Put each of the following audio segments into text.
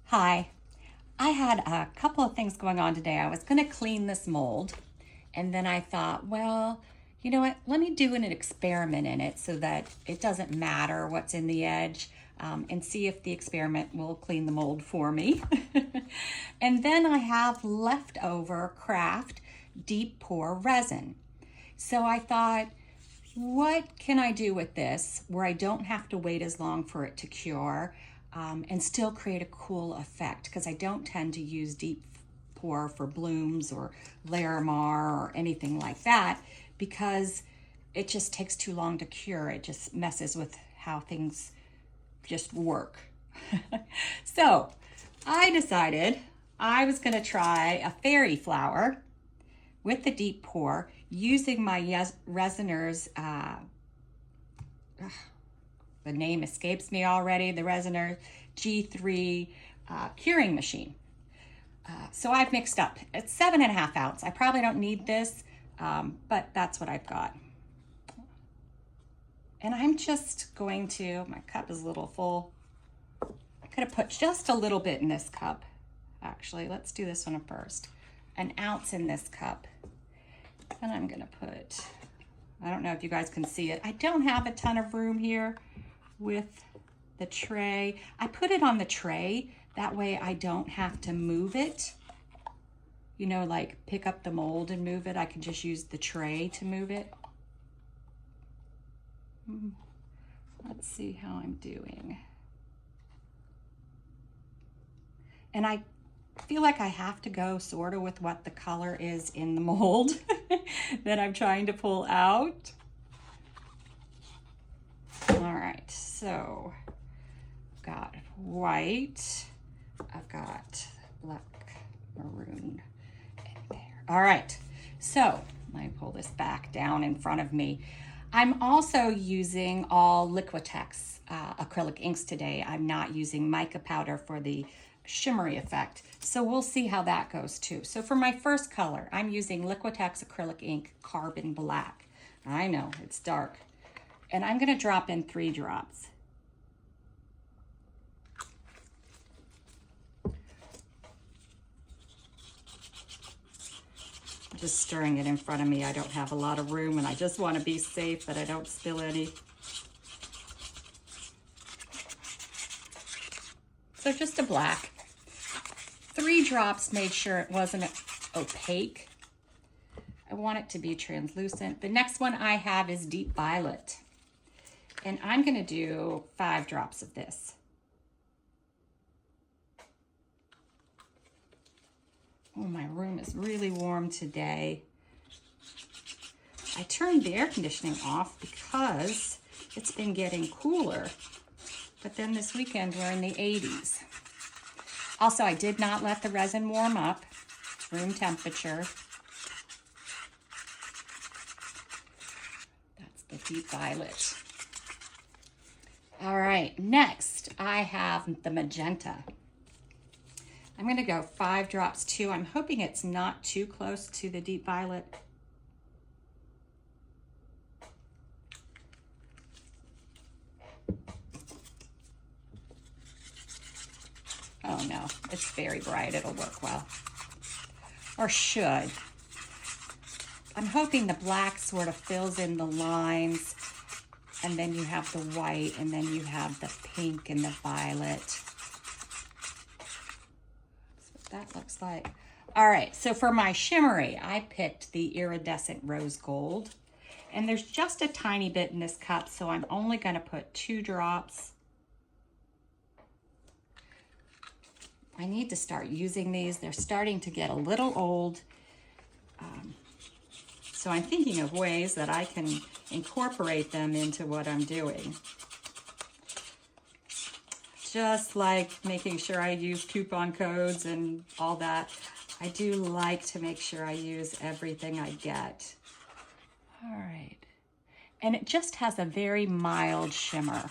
Hi, I had a couple of things going on today. I was going to clean this mold, and then I thought, well, you know what? Let me do an experiment in it so that it doesn't matter what's in the edge, and see if the experiment will clean the mold for me. And then I have leftover craft deep pour resin. So I thought, what can I do with this where I don't have to wait as long for it to cure, and still create a cool effect? Because I don't tend to use deep pour for blooms or Larimar or anything like that, because it just takes too long to cure. It just messes with how things just work. So I decided I was going to try a fairy flower with the deep pour using my Resiner's, the name escapes me already, the Resiners G3 curing machine. So I've mixed up. It's 7.5 ounce. I probably don't need this, but that's what I've got. And I'm just going to, my cup is a little full. I could have put just a little bit in this cup. Actually, let's do this one first. An ounce in this cup. And I'm gonna put, I don't know if you guys can see it. I don't have a ton of room here with the tray. I put it on the tray, that way I don't have to move it. You know, like pick up the mold and move it. I can just use the tray to move it. Let's see how I'm doing. And I feel like I have to go sort of with what the color is in the mold that I'm trying to pull out. All right, so I've got white, I've got black, maroon in there. All right, so let me pull this back down in front of me. I'm also using all Liquitex acrylic inks today. I'm not using mica powder for the shimmery effect. So we'll see how that goes too. So for my first color, I'm using Liquitex acrylic ink Carbon Black. I know, it's dark. And I'm gonna drop in 3 drops. Just stirring it in front of me. I don't have a lot of room and I just want to be safe that I don't spill any. So just a black. 3 drops made sure it wasn't opaque. I want it to be translucent. The next one I have is Deep Violet. And I'm going to do 5 drops of this. Oh, my room is really warm today. I turned the air conditioning off because it's been getting cooler. But then this weekend we're in the 80s. Also, I did not let the resin warm up, room temperature. That's the Deep Violet. All right, next I have the magenta. I'm gonna go 5 drops too. I'm hoping it's not too close to the Deep Violet. Oh no, it's very bright, it'll work well. Or should. I'm hoping the black sort of fills in the lines, and then you have the white, and then you have the pink and the violet. That looks like. All right, so for my shimmery, I picked the iridescent rose gold, and there's just a tiny bit in this cup, so I'm only going to put 2 drops. I need to start using these. They're starting to get a little old, so I'm thinking of ways that I can incorporate them into what I'm doing. Just like making sure I use coupon codes and all that. I do like to make sure I use everything I get. All right. And it just has a very mild shimmer.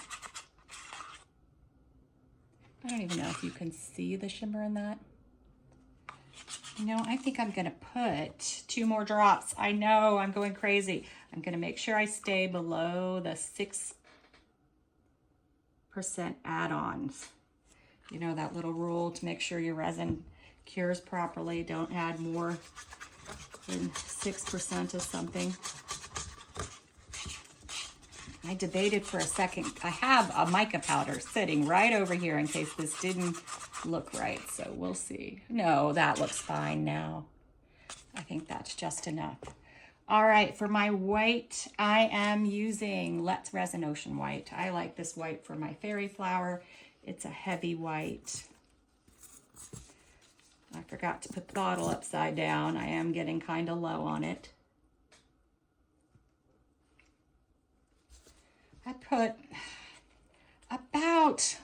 I don't even know if you can see the shimmer in that. No, I think I'm gonna put 2 more drops. I know, I'm going crazy. I'm gonna make sure I stay below the 6% add-ons. You know, that little rule to make sure your resin cures properly. Don't add more than 6% of something. I debated for a second. I have a mica powder sitting right over here in case this didn't look right, so we'll see. No, that looks fine now. I think that's just enough. All right, for my white, I am using Let's Resin Ocean White. I like this white for my fairy flower. It's a heavy white. I forgot to put the bottle upside down. I am getting kind of low on it. I put about,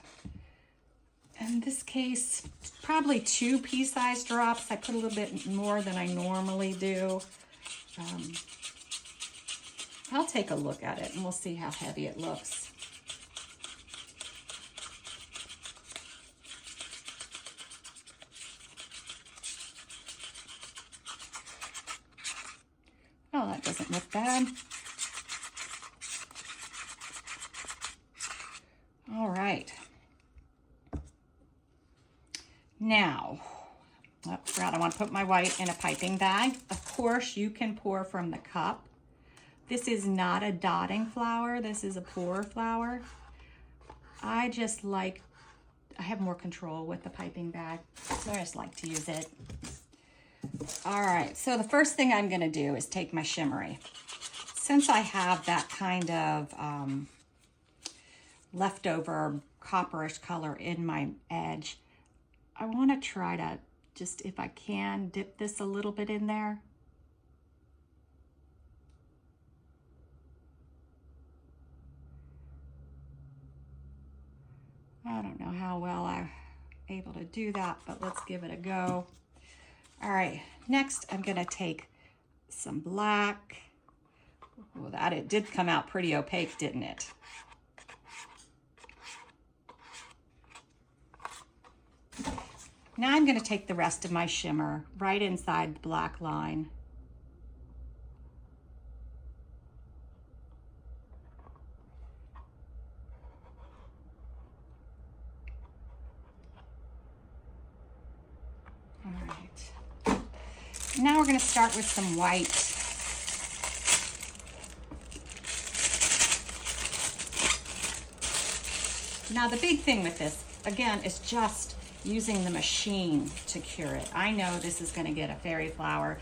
in this case, probably 2 pea-sized drops. I put a little bit more than I normally do. I'll take a look at it and we'll see how heavy it looks. Oh, that doesn't look bad. All right. Now, I forgot I want to put my white in a piping bag. Of course, you can pour from the cup. This is not a dotting flower. This is a pour flower. I just like, I have more control with the piping bag, so I just like to use it. All right, so the first thing I'm gonna do is take my shimmery. Since I have that kind of leftover copperish color in my edge, I wanna try to just, if I can, dip this a little bit in there. I don't know how well I'm able to do that, but let's give it a go. All right, next I'm gonna take some black. Well, that it did come out pretty opaque, didn't it? Now I'm gonna take the rest of my shimmer right inside the black line. All right. Now we're gonna start with some white. Now the big thing with this, again, is just using the machine to cure it. I know this is gonna get a fairy flower.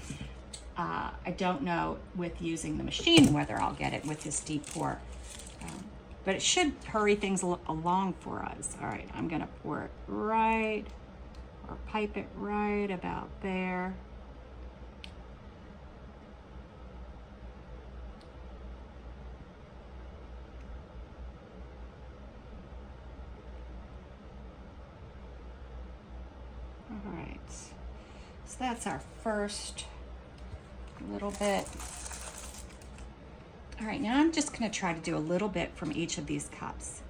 I don't know with using the machine whether I'll get it with this deep pour, but it should hurry things along for us. All right, I'm gonna pour it right, or pipe it right about there. All right, so that's our first little bit. All right, now I'm just gonna try to do a little bit from each of these cups.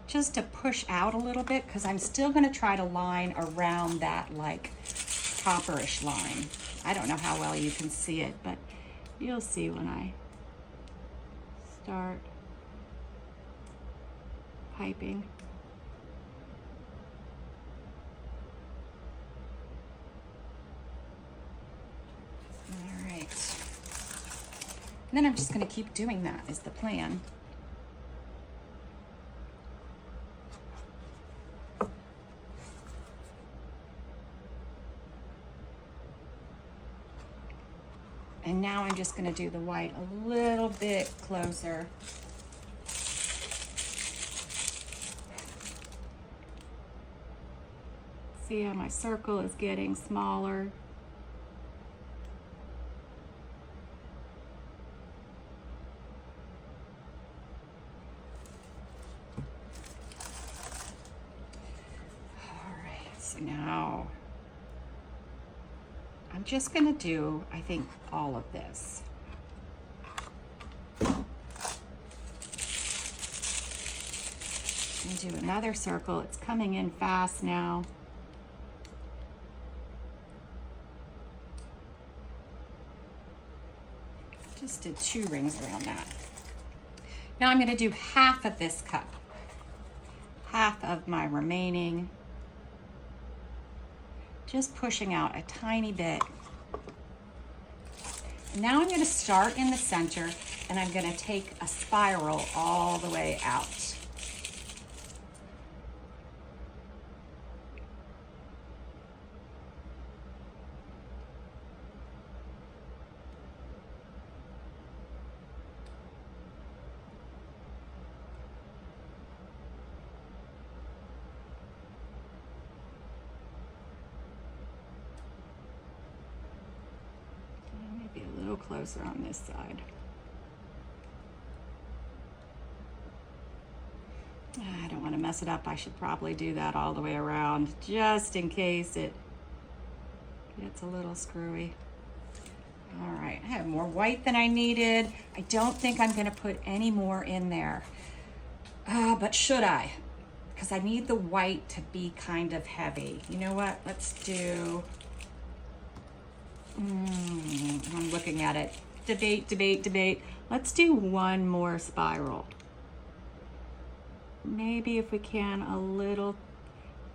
Just to push out a little bit, because I'm still gonna try to line around that like copperish line. I don't know how well you can see it, but you'll see when I start piping. All right. And then I'm just gonna keep doing that is the plan. And now I'm just gonna do the white a little bit closer. See how my circle is getting smaller. All right, so now I'm just gonna do, I think, all of this. And do another circle. It's coming in fast now. Just did 2 rings around that. Now I'm gonna do half of this cup. Half of my remaining. Just pushing out a tiny bit. And now I'm gonna start in the center and I'm gonna take a spiral all the way out. Maybe a little closer on this side. I don't want to mess it up. I should probably do that all the way around just in case it gets a little screwy. All right, I have more white than I needed. I don't think I'm going to put any more in there. But should I? Because I need the white to be kind of heavy. You know what? Let's do... I'm looking at it. Debate. Let's do 1 more spiral. Maybe if we can, a little,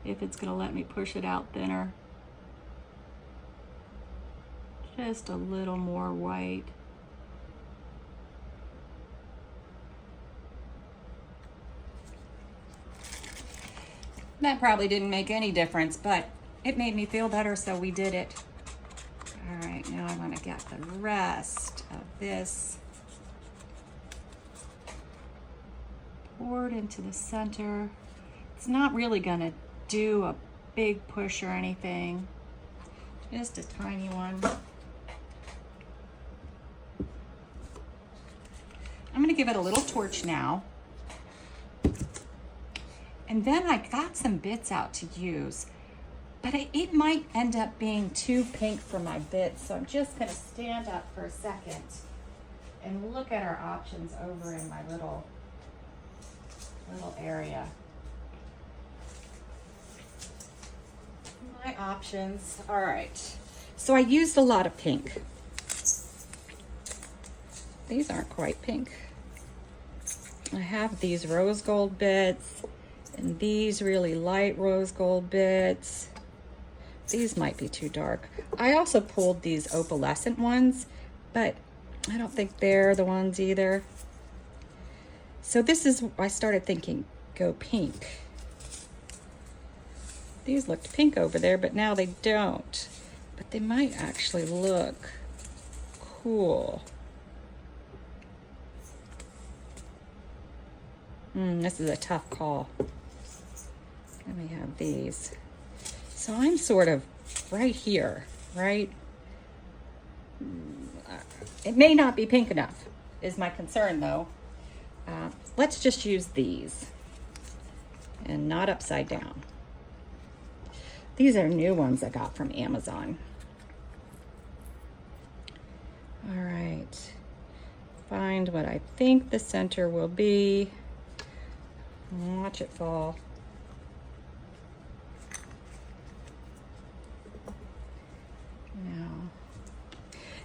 if it's gonna let me push it out thinner. Just a little more white. That probably didn't make any difference, but it made me feel better, so we did it. All right, now I want to get the rest of this poured into the center. It's not really going to do a big push or anything, just a tiny one. I'm going to give it a little torch now. And then I got some bits out to use, but it might end up being too pink for my bits, so I'm just going to stand up for a second and look at our options over in my little area. My options, all right. So I used a lot of pink. These aren't quite pink. I have these rose gold bits and these really light rose gold bits. These might be too dark. I also pulled these opalescent ones, but I don't think they're the ones either. So this is, I started thinking, go pink. These looked pink over there, but now they don't. But they might actually look cool. This is a tough call. Let me have these. So I'm sort of right here, right? It may not be pink enough, is my concern though. Let's just use these and not upside down. These are new ones I got from Amazon. All right, find what I think the center will be. Watch it fall.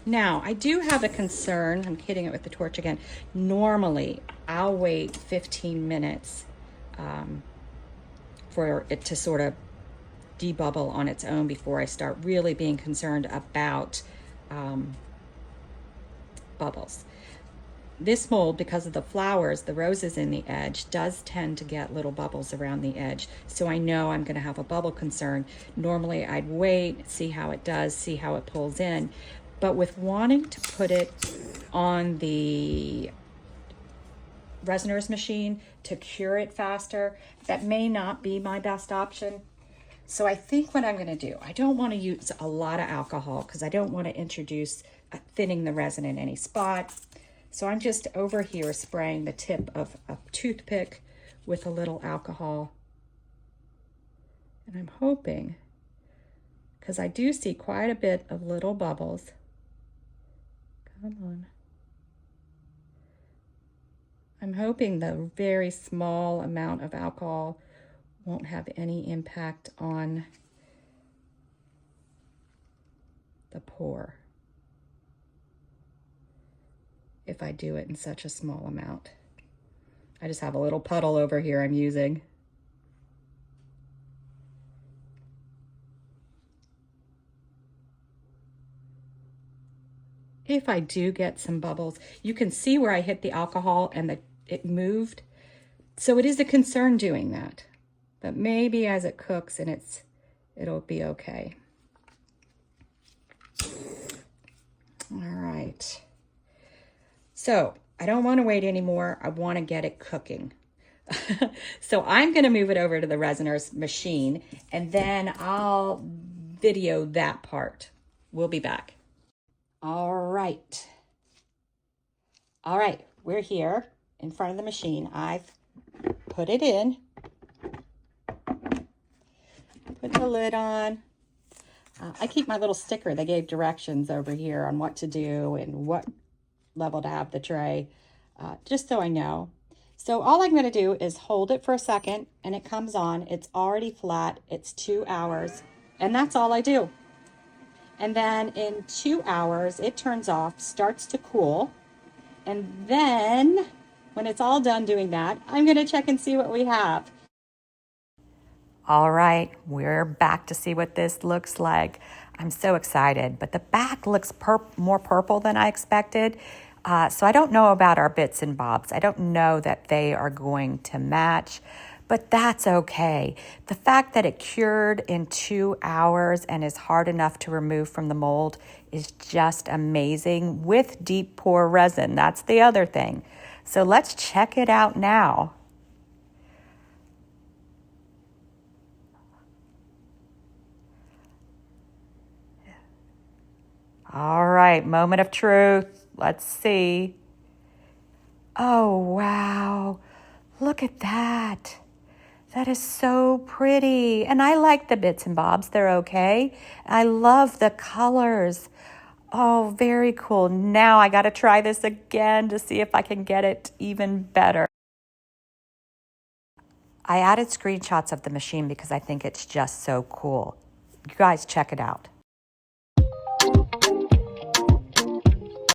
Now, I do have a concern. I'm hitting it with the torch again. Normally, I'll wait 15 minutes for it to sort of debubble on its own before I start really being concerned about bubbles. This mold, because of the flowers, the roses in the edge, does tend to get little bubbles around the edge. So I know I'm going to have a bubble concern. Normally, I'd wait, see how it does, see how it pulls in. But with wanting to put it on the resiner's machine to cure it faster, that may not be my best option. So I think what I'm going to do, I don't want to use a lot of alcohol because I don't want to introduce thinning the resin in any spot. So I'm just over here spraying the tip of a toothpick with a little alcohol. And I'm hoping, because I do see quite a bit of little bubbles. Come on. I'm hoping the very small amount of alcohol won't have any impact on the pour. if I do it in such a small amount. I just have a little puddle over here I'm using. If I do get some bubbles, you can see where I hit the alcohol and it moved. So it is a concern doing that, but maybe as it cooks and it'll be okay. All right. So I don't want to wait anymore. I want to get it cooking. So I'm going to move it over to the resiner's machine and then I'll video that part. We'll be back. All right. All right, we're here in front of the machine. I've put it in. Put the lid on. I keep my little sticker. They gave directions over here on what to do and what level to have the tray, just so I know. So all I'm going to do is hold it for a second and it comes on. It's already flat. It's 2 hours and that's all I do. And then in 2 hours, it turns off, starts to cool. And then when it's all done doing that, I'm going to check and see what we have. All right, we're back to see what this looks like. I'm so excited, but the back looks more purple than I expected. So I don't know about our bits and bobs. I don't know that they are going to match, but that's okay. The fact that it cured in 2 hours and is hard enough to remove from the mold is just amazing with deep pour resin. That's the other thing. So let's check it out now. All right, moment of truth. Let's see. Oh, wow. Look at that. That is so pretty. And I like the bits and bobs. They're okay. I love the colors. Oh, very cool. Now I got to try this again to see if I can get it even better. I added screenshots of the machine because I think it's just so cool. You guys check it out.